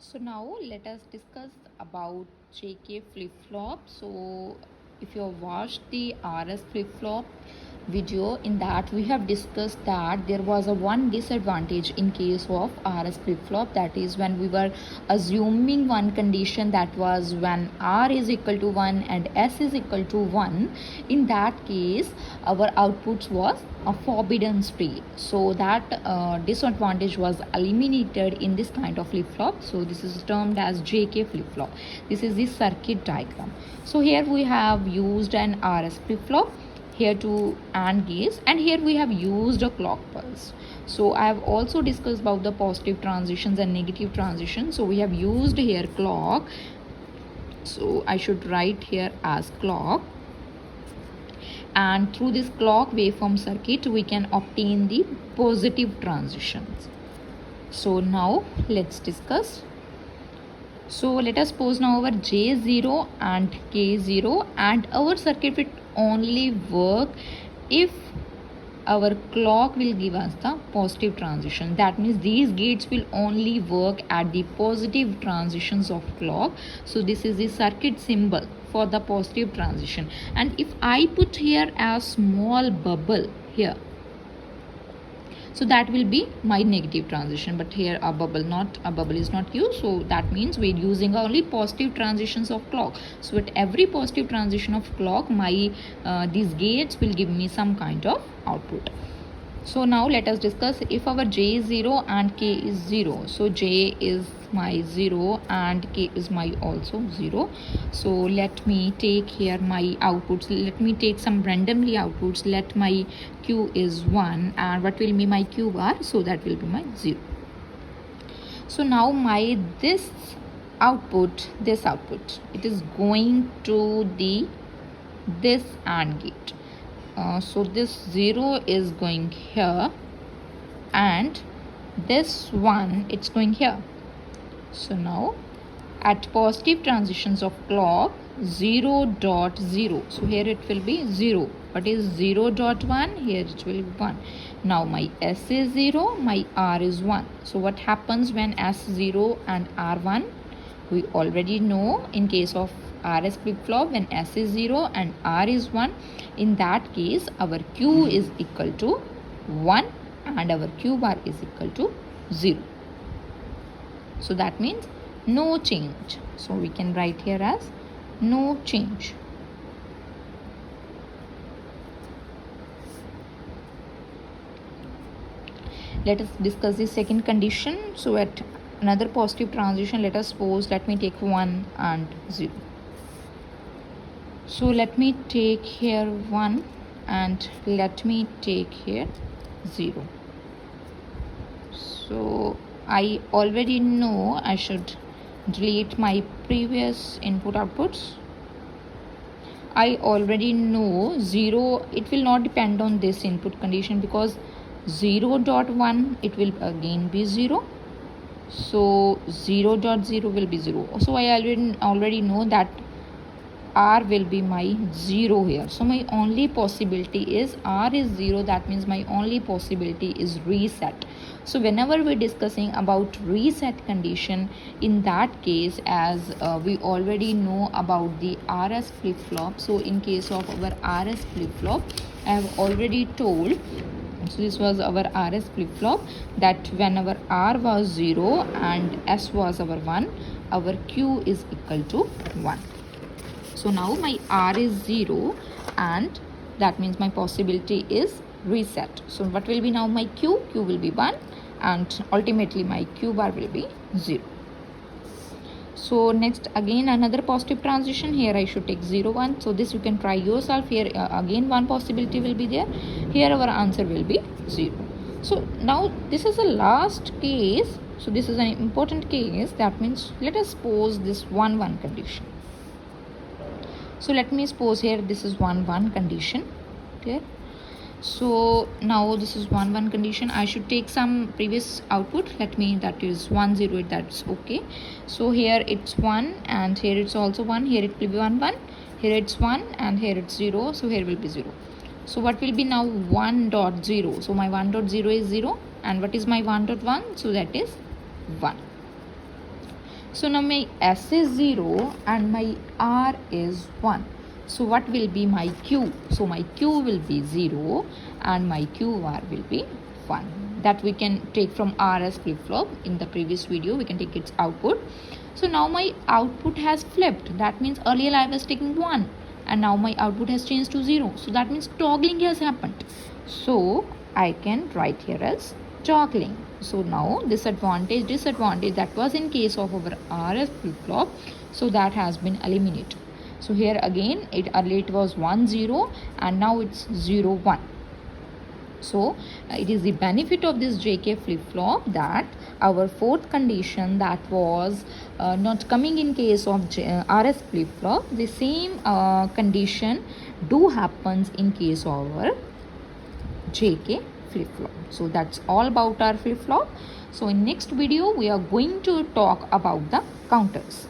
So now let us discuss about JK flip-flop. So if you have watched the RS flip-flop video, in that we have discussed that there was a one disadvantage in case of RS flip-flop, that is when we were assuming one condition, that was when R is equal to 1 and S is equal to 1. In that case our outputs was a forbidden free, so that disadvantage was eliminated in this kind of flip-flop. So this is termed as JK flip-flop. This is the circuit diagram. So here we have used an RS flip-flop, here to AND gates, and here we have used a clock pulse. So I have also discussed about the positive transitions and negative transitions. So we have used here clock, so I should write here as clock, and through this clock waveform circuit we can obtain the positive transitions. So now let's discuss. So let us suppose now our J0 and K0, and our circuit will only work if our clock will give us the positive transition. That means these gates will only work at the positive transitions of clock. So this is the circuit symbol for the positive transition. And if I put here a small bubble here, so that will be my negative transition, but here a bubble is not used, so that means we're using only positive transitions of clock. So at every positive transition of clock, my these gates will give me some kind of output. So now let us discuss if our J is 0 and K is 0. So J is my 0 and K is my also 0. So let me take here my outputs. Let me take some randomly outputs. Let my Q is 1, and what will be my Q bar? So that will be my 0. So now my this output, it is going to this AND gate. So this 0 is going here, and this 1 it's going here. So now at positive transitions of clock, 0.0, so here it will be 0. What is 0.1? Here it will be 1. Now my S is 0, my R is 1. So what happens when S 0 and R 1? We already know in case of RS flip-flop, when S is 0 and R is 1, in that case our Q is equal to 1 and our Q bar is equal to 0. So that means no change. So we can write here as no change. Let us discuss the second condition. So at another positive transition, let us suppose, let me take 1 and 0. So let me take here 1 and let me take here 0. So I already know I should delete my previous input outputs. I already know 0, it will not depend on this input condition, because 0.1 it will again be 0. So 0.0 will be 0. So I already know that R will be my 0 here. So my only possibility is R is 0. That means my only possibility is reset. So whenever we're discussing about reset condition, in that case, as we already know about the RS flip-flop, so in case of our RS flip-flop, I have already told, so this was our RS flip-flop, that when our R was 0 and S was our 1, our Q is equal to 1. So now my R is 0, and that means my possibility is reset. So what will be now my Q? Q will be 1, and ultimately my Q bar will be 0. So next, again another positive transition. Here I should take 0, 1. So this you can try yourself. Here again one possibility will be there. Here our answer will be 0. So now this is the last case. So this is an important case. That means let us suppose this 1, 1 condition. So let me suppose here this is 1, 1 condition. Okay. So now this is 1, 1 condition. I should take some previous output. Let me, that is 1, 0, that's okay. So here it's 1 and here it's also 1. Here it will be 1, 1. Here it's 1 and here it's 0. So here will be 0. So what will be now 1.0? So my 1.0 is 0. And what is my 1.1? So that is 1. So now my S is 0 and my R is 1. So what will be my Q? So my Q will be 0 and my QR will be 1. That we can take from RS flip-flop. In the previous video we can take its output. So now my output has flipped. That means earlier I was taking 1 and now my output has changed to 0. So that means toggling has happened. So I can write here as toggling. So now disadvantage that was in case of our RS flip-flop, so that has been eliminated. So here again earlier it was 1 0 and now it's 0 1. So it is the benefit of this JK flip-flop that our fourth condition that was not coming in case of RS flip-flop, the same condition do happens in case of our JK flip-flop. So that's all about our flip-flop. So in next video we are going to talk about the counters.